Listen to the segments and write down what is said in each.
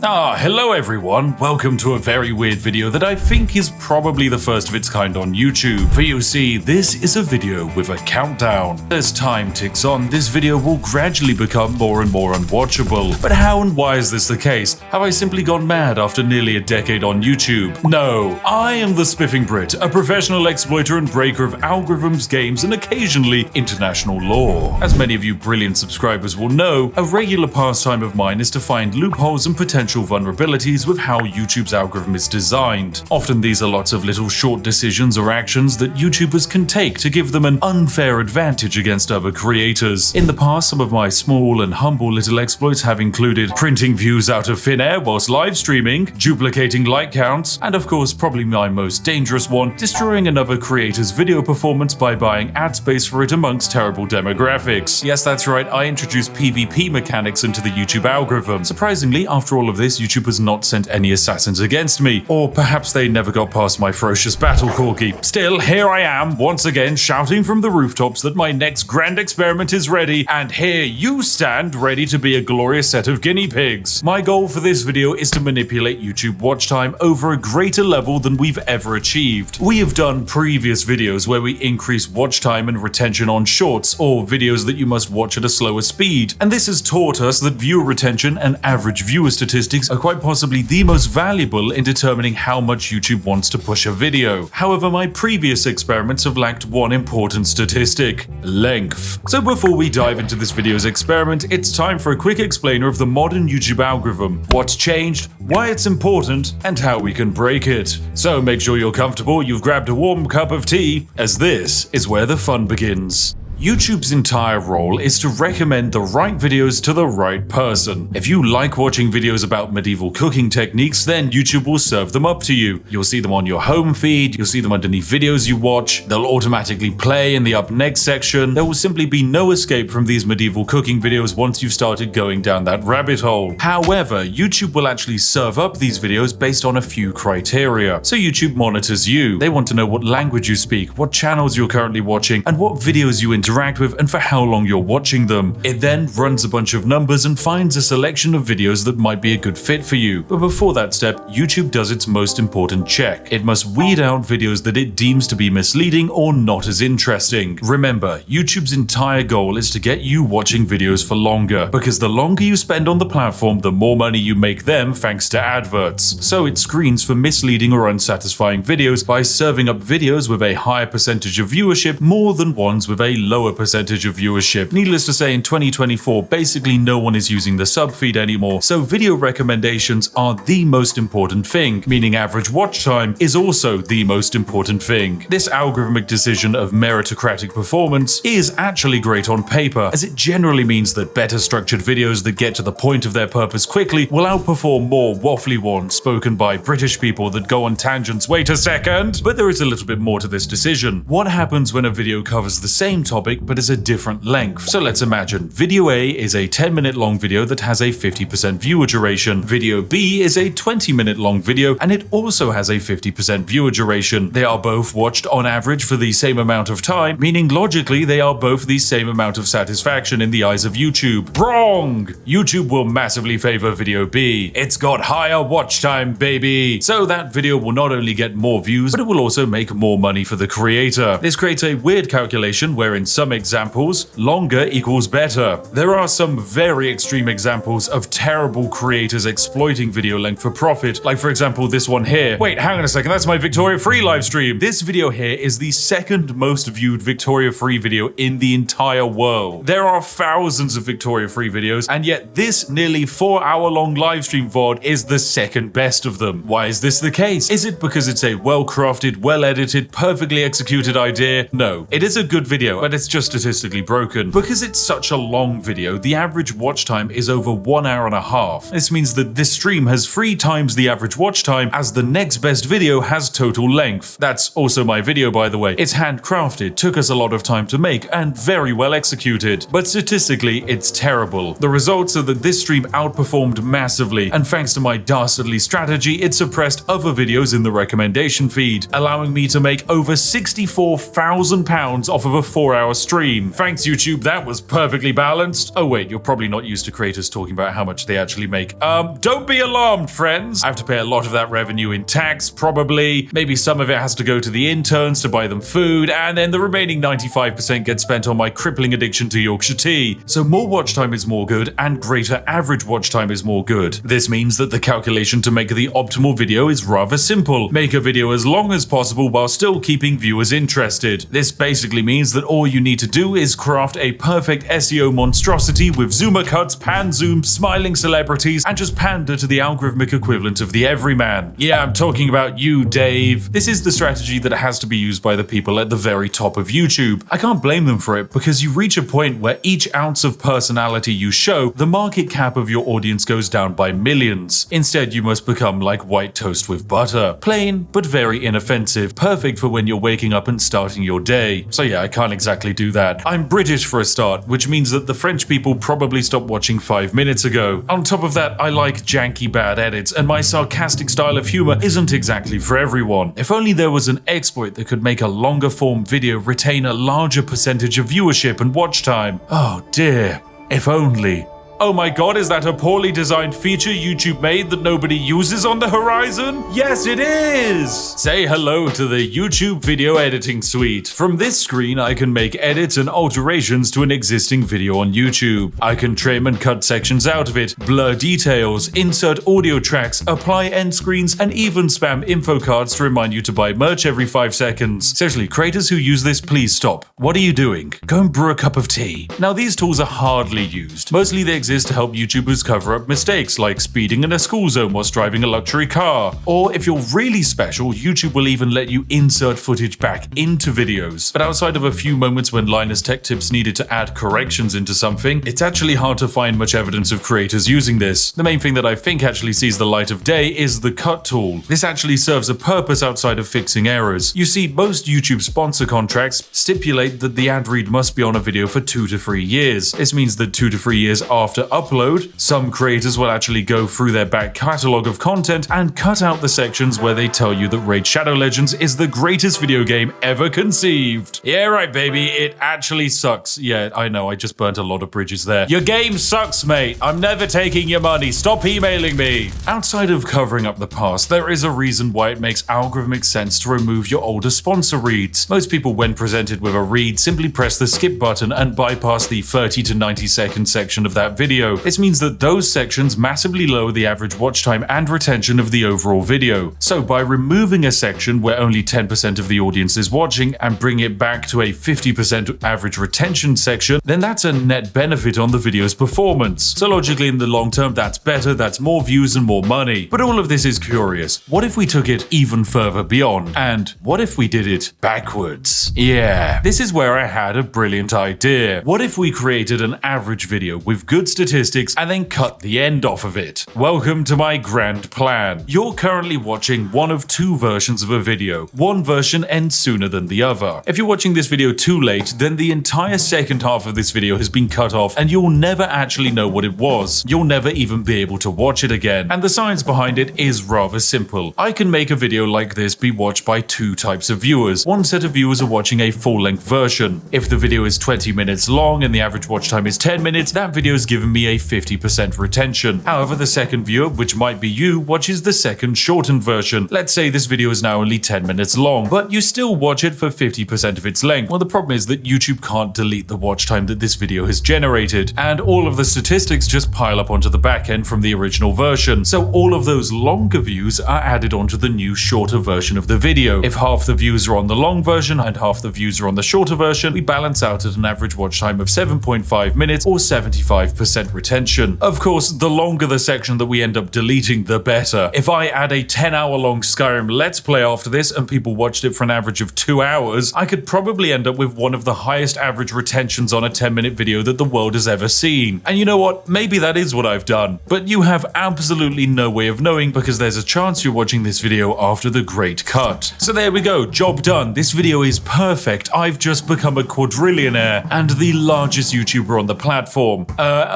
Hello everyone, welcome to a very weird video that I think is probably the first of its kind on YouTube. For you see, this is a video with a countdown. As time ticks on, this video will gradually become more and more unwatchable. But how and why is this the case? Have I simply gone mad after nearly a decade on YouTube? No, I am the Spiffing Brit, a professional exploiter and breaker of algorithms, games, and occasionally international law. As many of you brilliant subscribers will know, a regular pastime of mine is to find loopholes and potential vulnerabilities with how YouTube's algorithm is designed. Often these are lots of little short decisions or actions that YouTubers can take to give them an unfair advantage against other creators. In the past, some of my small and humble little exploits have included printing views out of thin air whilst live streaming, duplicating like counts, and of course probably my most dangerous one, destroying another creator's video performance by buying ad space for it amongst terrible demographics. Yes, that's right, I introduced PvP mechanics into the YouTube algorithm. Surprisingly, after all of this, YouTube has not sent any assassins against me. Or perhaps they never got past my ferocious battle corgi. Still, here I am, once again shouting from the rooftops that my next grand experiment is ready, and here you stand ready to be a glorious set of guinea pigs. My goal for this video is to manipulate YouTube watch time over a greater level than we've ever achieved. We have done previous videos where we increase watch time and retention on shorts, or videos that you must watch at a slower speed, and this has taught us that viewer retention and average viewer statistics are quite possibly the most valuable in determining how much YouTube wants to push a video. However, my previous experiments have lacked one important statistic: length. So before we dive into this video's experiment, it's time for a quick explainer of the modern YouTube algorithm, what's changed, why it's important, and how we can break it. So make sure you're comfortable, you've grabbed a warm cup of tea, as this is where the fun begins. YouTube's entire role is to recommend the right videos to the right person. If you like watching videos about medieval cooking techniques, then YouTube will serve them up to you. You'll see them on your home feed, you'll see them underneath videos you watch, they'll automatically play in the up next section. There will simply be no escape from these medieval cooking videos once you've started going down that rabbit hole. However, YouTube will actually serve up these videos based on a few criteria. So YouTube monitors you. They want to know what language you speak, what channels you're currently watching, and what videos you interact with and for how long you're watching them. It then runs a bunch of numbers and finds a selection of videos that might be a good fit for you. But before that step, YouTube does its most important check. It must weed out videos that it deems to be misleading or not as interesting. Remember, YouTube's entire goal is to get you watching videos for longer, because the longer you spend on the platform, the more money you make them thanks to adverts. So it screens for misleading or unsatisfying videos by serving up videos with a higher percentage of viewership more than ones with a lower percentage of viewership. Needless to say, in 2024, basically no one is using the sub feed anymore, so video recommendations are the most important thing, meaning average watch time is also the most important thing. This algorithmic decision of meritocratic performance is actually great on paper, as it generally means that better structured videos that get to the point of their purpose quickly will outperform more waffly ones spoken by British people that go on tangents. Wait a second! But there is a little bit more to this decision. What happens when a video covers the same topic but is a different length? So let's imagine video A is a 10-minute long video that has a 50% viewer duration. Video B is a 20-minute long video and it also has a 50% viewer duration. They are both watched on average for the same amount of time, meaning logically they are both the same amount of satisfaction in the eyes of YouTube. Wrong! YouTube will massively favor video B. It's got higher watch time, baby! So that video will not only get more views, but it will also make more money for the creator. This creates a weird calculation where in some examples, longer equals better. There are some very extreme examples of terrible creators exploiting video length for profit, like for example this one here. Wait, hang on a second, that's my Victoria Free live stream. This video here is the second most viewed Victoria Free video in the entire world. There are thousands of Victoria Free videos, and yet this nearly 4-hour-long live stream VOD is the second best of them. Why is this the case? Is it because it's a well-crafted, well-edited, perfectly executed idea? No, it is a good video, but it's just statistically broken. Because it's such a long video, the average watch time is over 1 hour and a half. This means that this stream has 3 times the average watch time as the next best video has total length. That's also my video, by the way. It's handcrafted, took us a lot of time to make, and very well executed. But statistically, it's terrible. The results are that this stream outperformed massively, and thanks to my dastardly strategy, it suppressed other videos in the recommendation feed, allowing me to make over £64,000 off of a 4-hour 2-hour stream. Thanks YouTube, that was perfectly balanced. Oh wait, you're probably not used to creators talking about how much they actually make. Don't be alarmed, friends. I have to pay a lot of that revenue in tax, probably. Maybe some of it has to go to the interns to buy them food, and then the remaining 95% gets spent on my crippling addiction to Yorkshire Tea. So more watch time is more good, and greater average watch time is more good. This means that the calculation to make the optimal video is rather simple. Make a video as long as possible while still keeping viewers interested. This basically means that all you need to do is craft a perfect SEO monstrosity with zoomer cuts, pan zoom, smiling celebrities, and just pander to the algorithmic equivalent of the everyman. Yeah, I'm talking about you, Dave. This is the strategy that has to be used by the people at the very top of YouTube. I can't blame them for it, because you reach a point where each ounce of personality you show, the market cap of your audience goes down by millions. Instead, you must become like white toast with butter. Plain, but very inoffensive. Perfect for when you're waking up and starting your day. So yeah, I can't exactly do that. I'm British for a start, which means that the French people probably stopped watching 5 minutes ago. On top of that, I like janky bad edits, and my sarcastic style of humor isn't exactly for everyone. If only there was an exploit that could make a longer form video retain a larger percentage of viewership and watch time. Oh dear, if only. Oh my god, is that a poorly designed feature YouTube made that nobody uses on the horizon? Yes, it is! Say hello to the YouTube video editing suite. From this screen, I can make edits and alterations to an existing video on YouTube. I can trim and cut sections out of it, blur details, insert audio tracks, apply end screens, and even spam info cards to remind you to buy merch every 5 seconds. Seriously, creators who use this, please stop. What are you doing? Go and brew a cup of tea. Now, these tools are hardly used. Mostly they exist to help YouTubers cover up mistakes like speeding in a school zone whilst driving a luxury car. Or if you're really special, YouTube will even let you insert footage back into videos. But outside of a few moments when Linus Tech Tips needed to add corrections into something, it's actually hard to find much evidence of creators using this. The main thing that I think actually sees the light of day is the cut tool. This actually serves a purpose outside of fixing errors. You see, most YouTube sponsor contracts stipulate that the ad read must be on a video for 2 to 3 years. This means that 2 to 3 years after upload, some creators will actually go through their back catalogue of content and cut out the sections where they tell you that Raid Shadow Legends is the greatest video game ever conceived. Yeah, right, baby, it actually sucks. Yeah, I know, I just burnt a lot of bridges there. Your game sucks, mate. I'm never taking your money. Stop emailing me. Outside of covering up the past, there is a reason why it makes algorithmic sense to remove your older sponsor reads. Most people, when presented with a read, simply press the skip button and bypass the 30 to 90 second section of that video. This means that those sections massively lower the average watch time and retention of the overall video. So by removing a section where only 10% of the audience is watching and bring it back to a 50% average retention section, then that's a net benefit on the video's performance. So logically in the long term, that's better, that's more views and more money. But all of this is curious. What if we took it even further beyond? And what if we did it backwards? Yeah, this is where I had a brilliant idea. What if we created an average video with good statistics and then cut the end off of it? Welcome to my grand plan. You're currently watching one of 2 versions of a video. One version ends sooner than the other. If you're watching this video too late, then the entire second half of this video has been cut off and you'll never actually know what it was. You'll never even be able to watch it again. And the science behind it is rather simple. I can make a video like this be watched by 2 types of viewers. One set of viewers are watching a full-length version. If the video is 20 minutes long and the average watch time is 10 minutes, that video has given me a 50% retention. However, the second viewer, which might be you, watches the second shortened version. Let's say this video is now only 10 minutes long, but you still watch it for 50% of its length. Well, the problem is that YouTube can't delete the watch time that this video has generated, and all of the statistics just pile up onto the back end from the original version. So all of those longer views are added onto the new shorter version of the video. If half the views are on the long version and half the views are on the shorter version, we balance out at an average watch time of 7.5 minutes or 75% retention. Of course, the longer the section that we end up deleting, the better. If I add a 10-hour long Skyrim Let's Play after this and people watched it for an average of 2 hours, I could probably end up with one of the highest average retentions on a 10-minute video that the world has ever seen. And you know what? Maybe that is what I've done. But you have absolutely no way of knowing because there's a chance you're watching this video after the great cut. So there we go, job done. This video is perfect. I've just become a quadrillionaire and the largest YouTuber on the platform.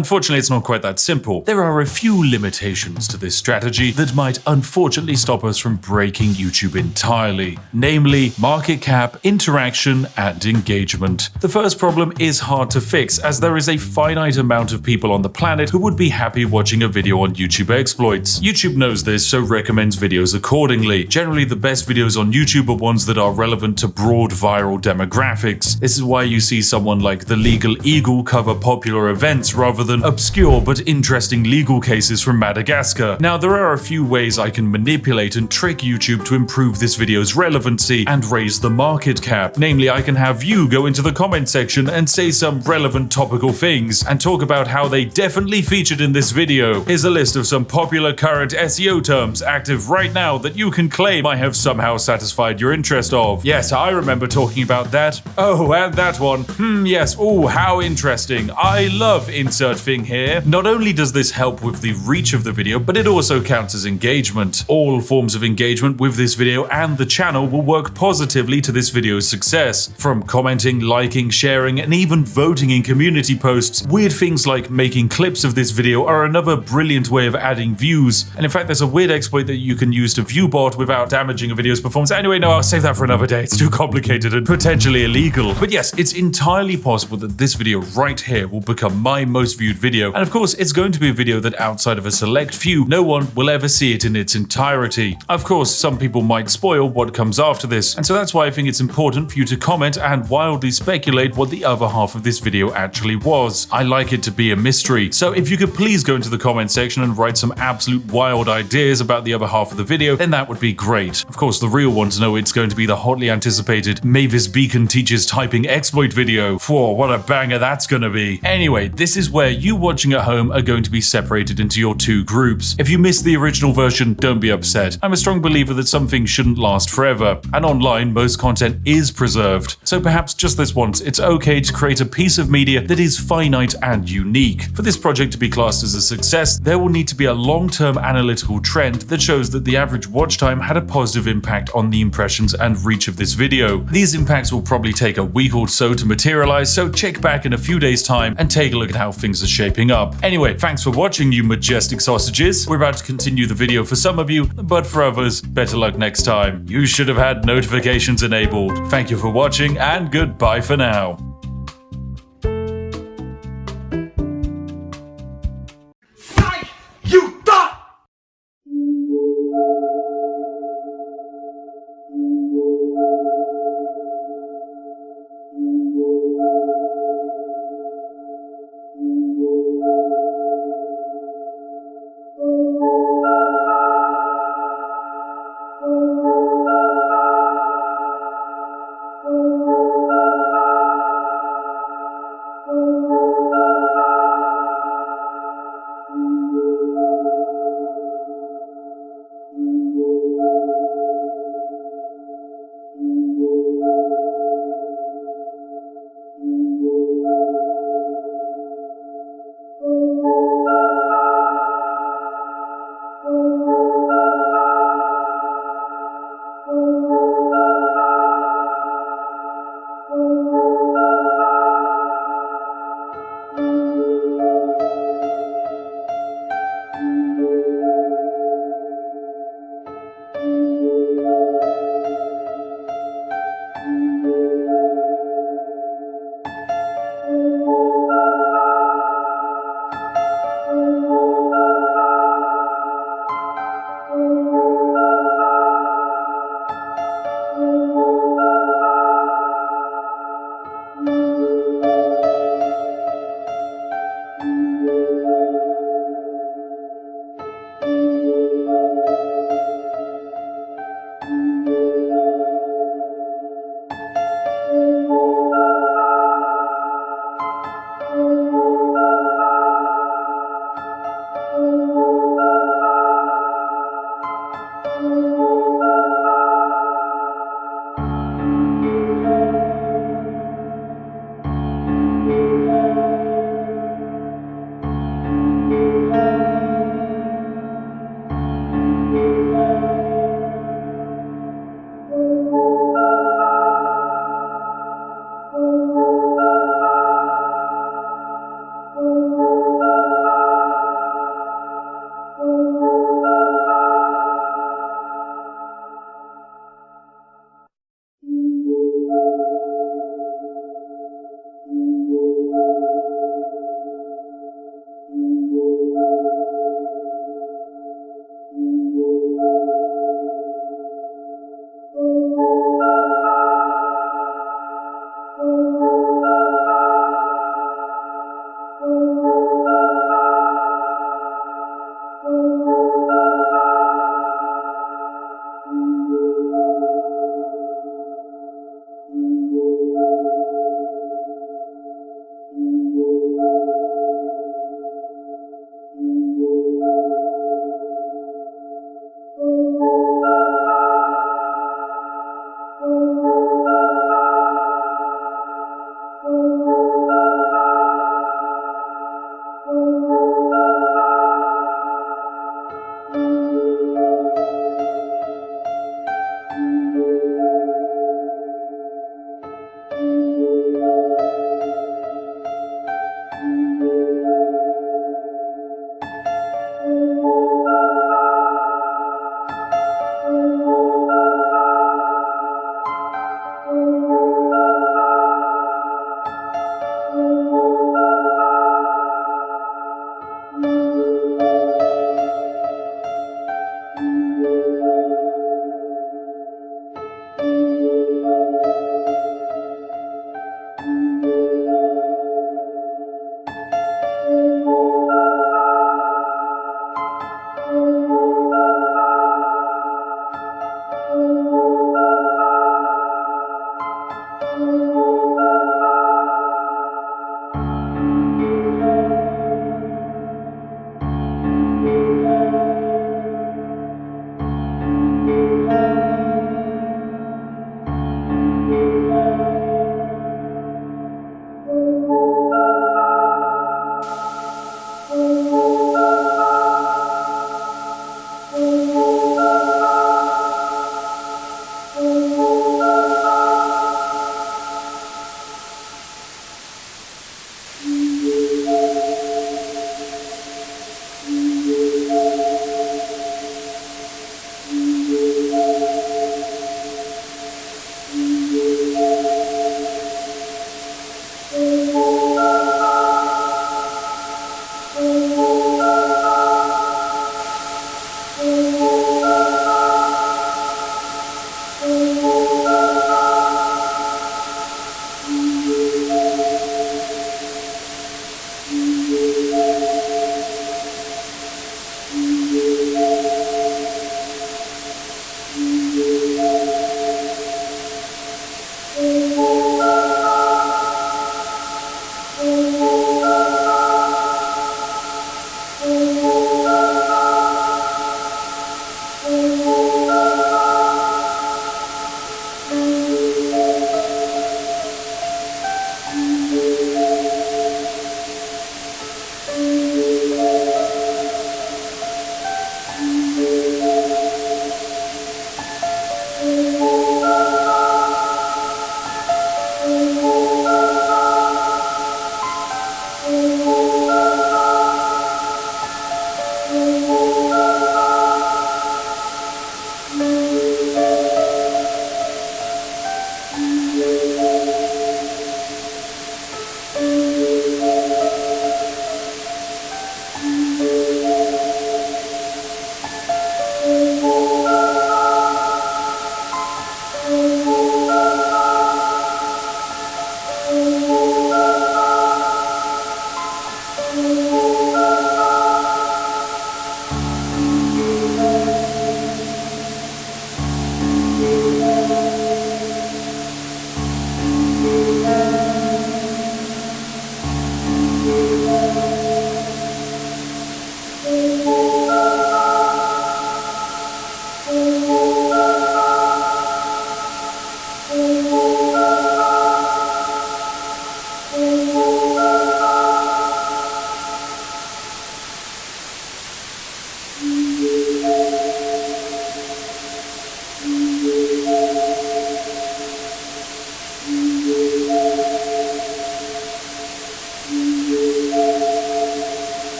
unfortunately it's not quite that simple. There are a few limitations to this strategy that might unfortunately stop us from breaking YouTube entirely, namely market cap, interaction, and engagement. The first problem is hard to fix, as there is a finite amount of people on the planet who would be happy watching a video on YouTube exploits. YouTube knows this, so recommends videos accordingly. Generally, the best videos on YouTube are ones that are relevant to broad viral demographics. This is why you see someone like the Legal Eagle cover popular events rather than obscure but interesting legal cases from Madagascar. Now, there are a few ways I can manipulate and trick YouTube to improve this video's relevancy and raise the market cap. Namely, I can have you go into the comment section and say some relevant topical things and talk about how they definitely featured in this video. Here's a list of some popular current SEO terms active right now that you can claim I have somehow satisfied your interest of. Yes, I remember talking about that. Oh, and that one. Yes. Oh, how interesting. I love insert thing here. Not only does this help with the reach of the video, but it also counts as engagement. All forms of engagement with this video and the channel will work positively to this video's success. From commenting, liking, sharing, and even voting in community posts, weird things like making clips of this video are another brilliant way of adding views. And in fact, there's a weird exploit that you can use to view bot without damaging a video's performance. Anyway, no, I'll save that for another day. It's too complicated and potentially illegal. But yes, it's entirely possible that this video right here will become my most viewed video. And of course, it's going to be a video that outside of a select few, no one will ever see it in its entirety. Of course, some people might spoil what comes after this. And so that's why I think it's important for you to comment and wildly speculate what the other half of this video actually was. I like it to be a mystery. So if you could please go into the comment section and write some absolute wild ideas about the other half of the video, then that would be great. Of course, the real ones know it's going to be the hotly anticipated Mavis Beacon teaches typing exploit video. Whoa, what a banger that's gonna be. Anyway, this is where you watching at home are going to be separated into your two groups. If you missed the original version, don't be upset. I'm a strong believer that some things shouldn't last forever, and online most content is preserved. So perhaps just this once, it's okay to create a piece of media that is finite and unique. For this project to be classed as a success, there will need to be a long-term analytical trend that shows that the average watch time had a positive impact on the impressions and reach of this video. These impacts will probably take a week or so to materialize, so check back in a few days' time and take a look at how things are shaping up. Anyway, thanks for watching, you majestic sausages. We're about to continue the video for some of you, but for others, better luck next time. You should have had notifications enabled. Thank you for watching, and goodbye for now.